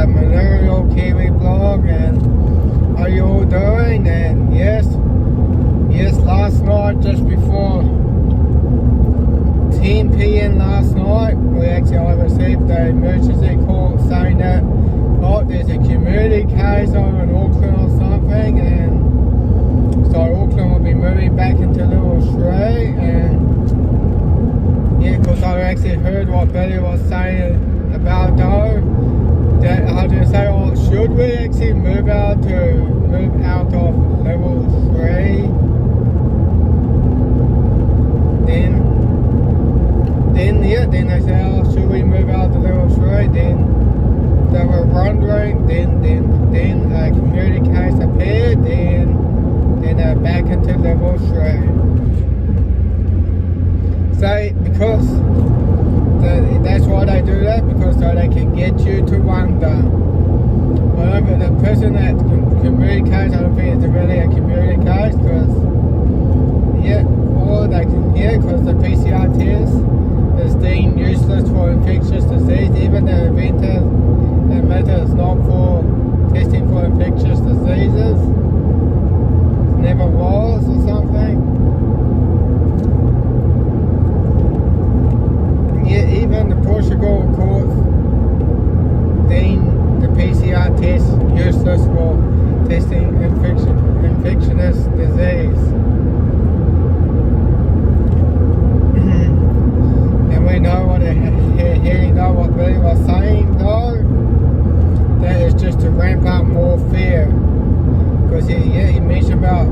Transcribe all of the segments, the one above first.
Millennial Kiwi blog, and how you all doing? And yes, last night, just before 10 p.m. last night, I received an emergency call saying that there's a community case over in Auckland or something, and so Auckland will be moving back into Little Shrey. And yeah, because I actually heard what Billy was saying about that should we actually move out of Level 3? Then they said, should we move out to Level 3? Then they were wondering, then a community case appeared, then they're back into Level 3. So, because that's why they do that, because so they can get you to wonder. However, the person that community case, I don't think it's really a community case, because because the PCR test is deemed useless for infectious disease, even the inventor admitted it's not for testing for infectious diseases. It never was or something. Yeah, even the Portugal courts deemed the PCR test useless for testing infectious disease. We know what Billy was saying though, that is just to ramp up more fear, because he mentioned about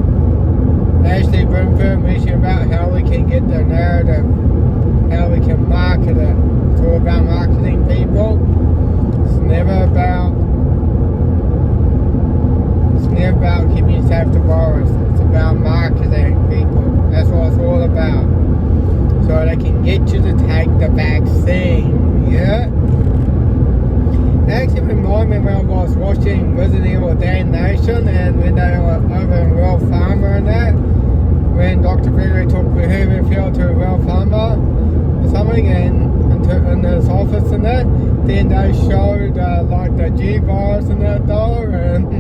Ashley Brimfield mentioned about how we can get the narrative, how we can market it. It's all about marketing people. It's never about keeping yourself to virus. It's about marketing people. That's what it's all about. So they can get you to take the vaccine, yeah? It actually reminded me when I was watching Resident Evil Damnation, and when they were over in Real Farmer and that, when Dr. Gregory took Behaviorfield to Real Farmer or something, and in his office and that, then they showed like the G virus and that though, and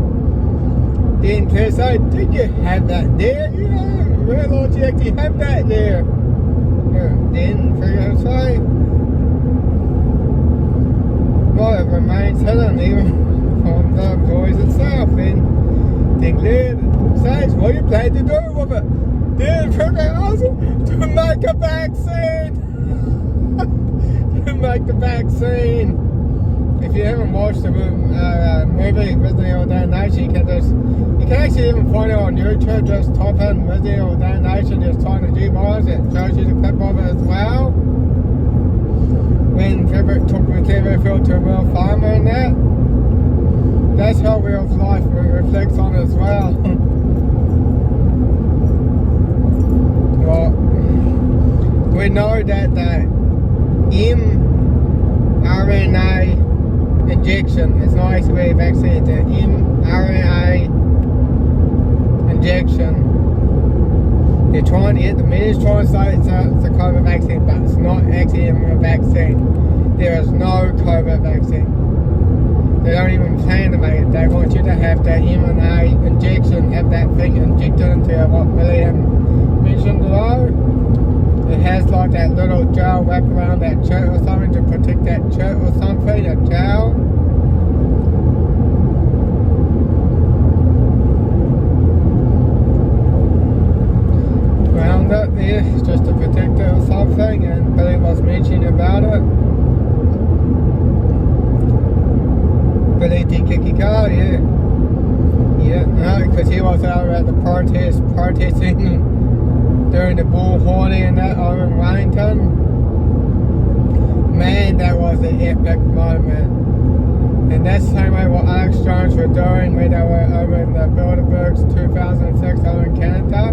then they said, did you have that there? You don't realise you actually have that there. Then figure say, well, it remains hidden even from the employees itself. Then Glenn says, what you plan to do with it? Then figure out to make a vaccine. To make the vaccine. If you haven't watched the movie Resident Evil Damnation, you can actually even find it on YouTube. Just type in Resident Evil Damnation, just type in the G-Virus, it shows you the clip of it as well. When Trevor took Behaviorfield to a Real Farmer and that's how real life reflects on it as well. Well, we know that the mRNA injection, it's not actually a vaccine, it's an mRNA injection. The media's trying to say it's a COVID vaccine, but it's not actually a vaccine. There is no COVID vaccine. They don't even plan to make it. They want you to have the mRNA injection, have that thing injected into what William mentioned below. It has like that little gel wrap around that chip or something to protect that chip or something, a gel. Around it there, just to protect it or something, and Billy was mentioning about it. Billy T.M.K, yeah, no, because he was out at the protesting during the bullhorning and that over in Wellington. Man, that was an epic moment. And that's the same way what Alex Jones were doing when they were over in the Bilderbergs 2006 over in Canada.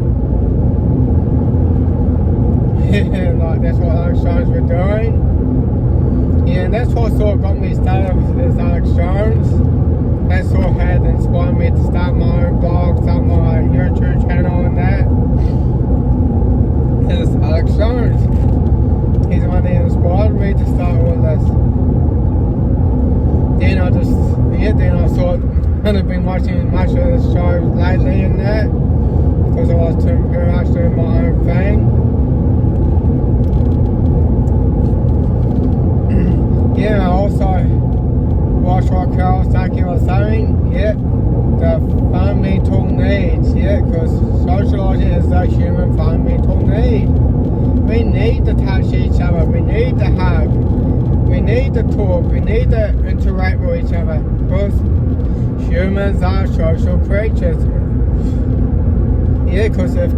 Like that's what Alex Jones were doing. Yeah, and that's what sort of got me started with Alex Jones. That sort of had inspired me to start my own blog, start my YouTube channel and that. Is Alex Jones. He's the one that inspired me to start all this. Then I just watching much of the shows lately and that, because I was pretty much doing my own thing. Yeah, also watch what Kawasaki was saying, yeah, the fundamental needs, yeah, because sociology is a human fundamental need. We need to touch each other, we need to hug, we need to talk, we need to interact with each other, because humans are social creatures. Yeah, because if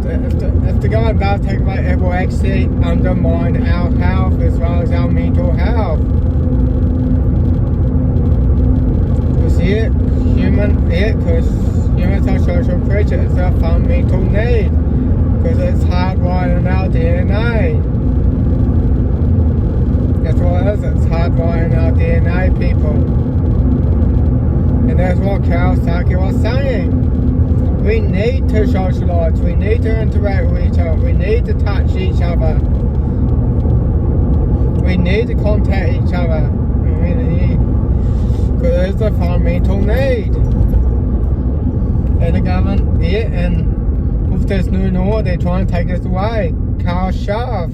the government does take away, it will actually undermine our health as well as our mental health. Because because humans are social creatures, it's a fundamental need. Because it's hardwired in our DNA. That's what it is, it's hardwired in our DNA, people. And that's what Kawasaki was saying. We need to socialise, we need to interact with each other, we need to touch each other. We need to contact each other. Because it's a fundamental need. And the government, and with this new law, they're trying to take this away. Car shove.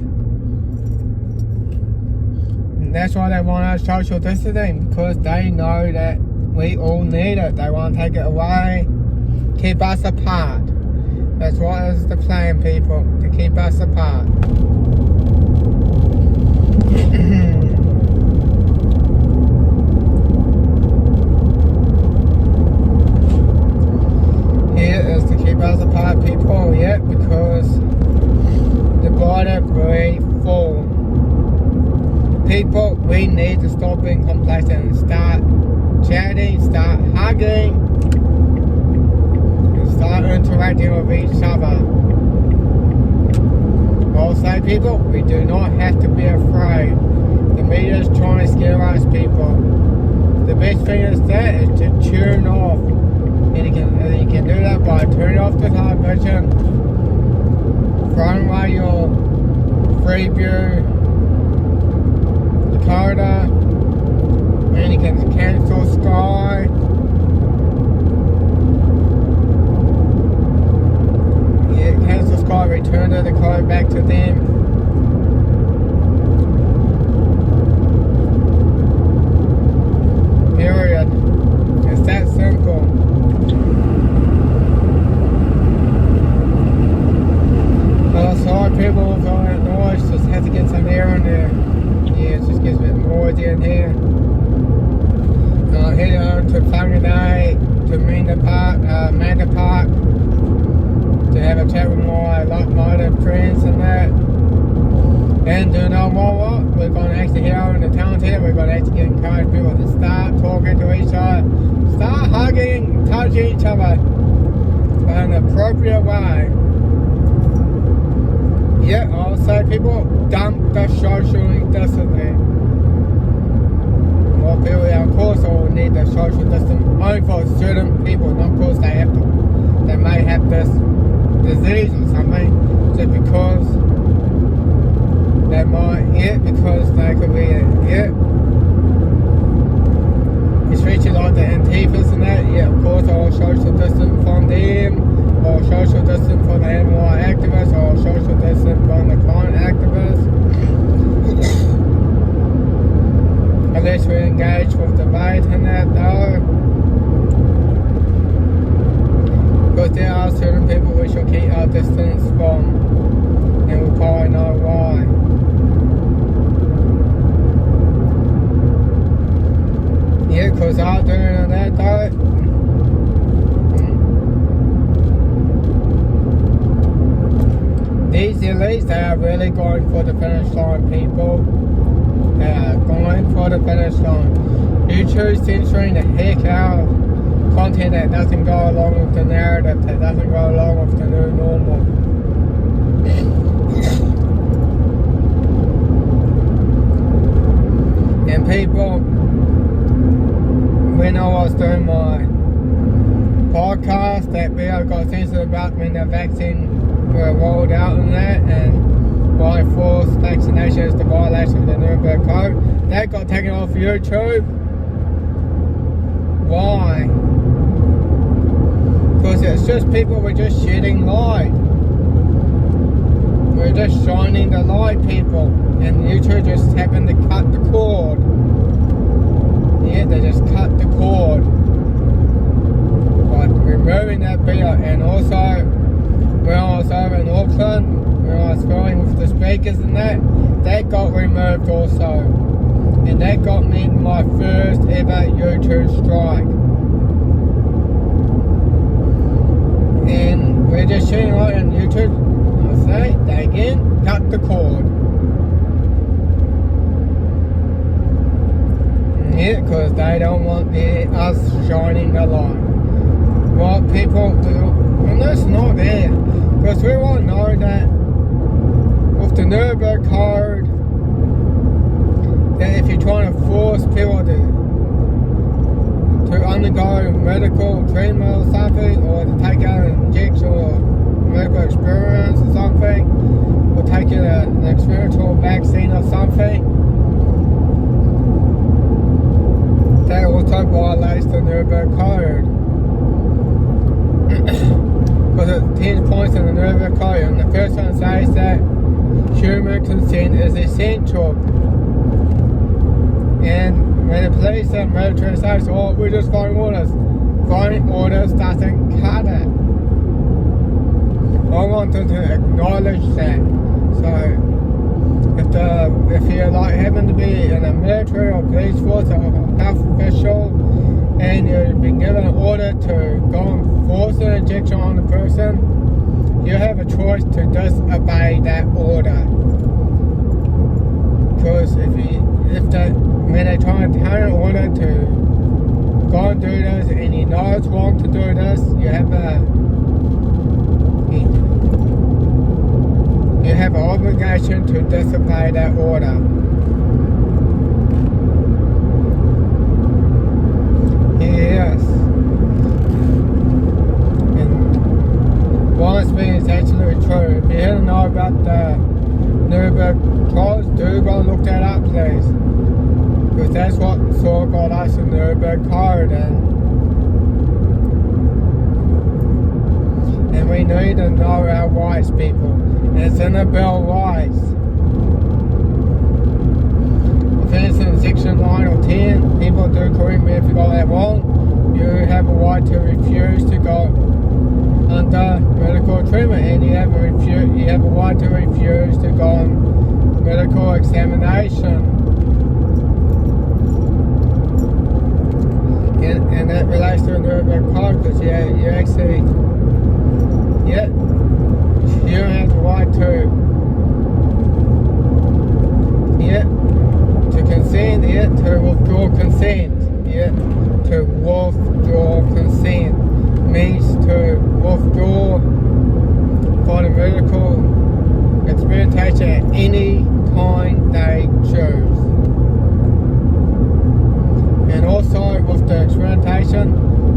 And that's why they want our social distancing, because they know that we all need it. They want to take it away, keep us apart. That's what is the plan, people, to keep us apart. Us apart, people, yeah, because the border very full. People, we need to stop being complacent and start chatting, start hugging, and start interacting with each other. Also, people, we do not have to be afraid. The media is trying to scare us, people. The best thing is to tune off. And you can do that by turning off the television, throwing away your Freeview decoder, and you can cancel Sky. Yeah, cancel Sky, return the decoder back to them. Period. It's that simple. Sorry people with all that noise, just had to get some air in there. Yeah, it just gets a bit noisy in here. Heading on to Whanganui, to Manda Park, to have a chat with my like-minded friends and that. And do you know what? We're going to actually head over in the town here, we're going to actually encourage people to start talking to each other, start hugging, touching each other in an appropriate way. Yeah, I'll say people, dump the social distancing. More people, of course, will need the social distance only for certain people, not because they may have this disease or something, just because they might, because they could be, especially like the Antifas and that, of course, I'll social distance from them, or social distance for the animal activists, or social distance from the climate activists. Unless we engage with debate and that though. Because there are certain people we should keep our distance from, and we'll probably know why. Yeah, because I'm doing that though. These elites, they are really going for the finish line, people. They are going for the finish line. YouTube censoring the heck out of content that doesn't go along with the narrative, that doesn't go along with the new normal. And people, when I was doing my podcast, that video got censored about when the vaccine were rolled out and that, and why forced vaccination is the violation of the Nuremberg Code. That got taken off YouTube. Why? Because it's just people were just shedding light. We're just shining the light, people. And YouTube just happened to cut the cord. Yeah, they just cut the cord. By removing that video. And also, when I was over in Auckland, when I was filming with the speakers and that got removed also. And that got me my first ever YouTube strike. And we're just shooting light on YouTube. I'll say, they again cut the cord. Yeah, because they don't want us shining the light. Well, people, well, that's not there. Because we all know that with the Nuremberg Code, that if you're trying to force people to undergo medical treatment or something, or to take out an injection or medical experience or something, or take an experimental vaccine or something, that also violates the Nuremberg Code. Because it's 10 points in the Nuremberg Code, and the first one says that human consent is essential. And when the police and military say, oh, we're just following orders doesn't cut it. I want them to acknowledge that. So, if you like happen to be in a military or police force or a health official, and you've been given an order to go and force an injection on the person, you have a choice to disobey that order. Because when they try and tell an order to go and do this, and you know it's wrong to do this, you have an obligation to disobey that order. Yes. And what I'm speaking is absolutely true. If you didn't know about the Nuremberg trials, do go and look that up, please. Because that's what sort of got us in the Nuremberg Code, and we need to know our rights, people. And it's in the Bill of Rights. I think it's in section 9 or 10. People do correct me if you got that wrong. You have a right to refuse to go under medical treatment, and you have a right to refuse to go on medical examination. And that relates to the Nuremberg Code, because you actually, you don't have the right to consent, to withdraw consent, to withdraw consent means to withdraw for the medical experimentation at any time they choose. And also with the experimentation,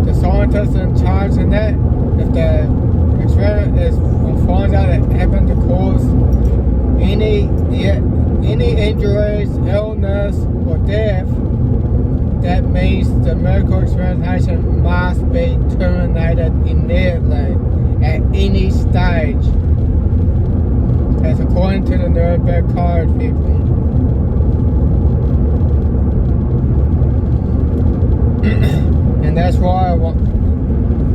the scientists in charge in that, if the experiment finds out it happened to cause any injuries, illness, or death, that means the medical experimentation must be terminated immediately at any stage. That's according to the Nuremberg Code, people. And that's why I want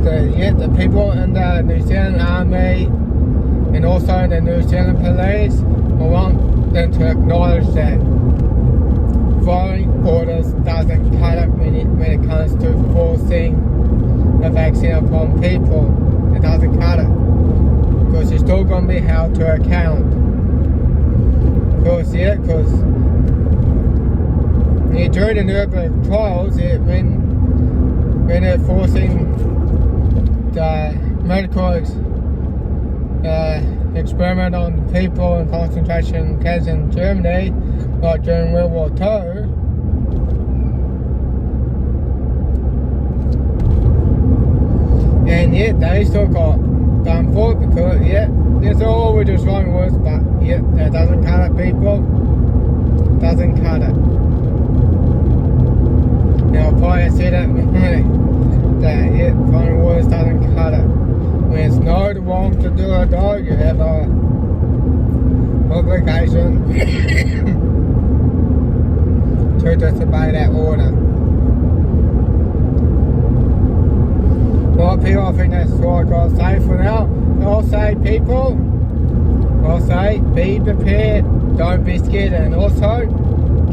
the people in the New Zealand Army and also the New Zealand Police, I want them to acknowledge that following orders doesn't cut it when it comes to forcing a vaccine upon people. It doesn't cut it. Because you're still going to be held to account. Because during the Nuremberg trials, when they're forcing the medical experiment on people in concentration camps in Germany, like during World War II, and yet they still got done for it because, that's all we're just wrong was, but that doesn't cut it, people. Doesn't cut it. Now, I probably said it, that following orders doesn't cut cut it. When it's no wrong to do it though, you have a obligation to disobey that order. Well, people, I think that's all I got to say for now. I'll say, people, I'll say, be prepared, don't be scared, and also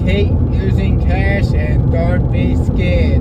keep using cash and don't be scared.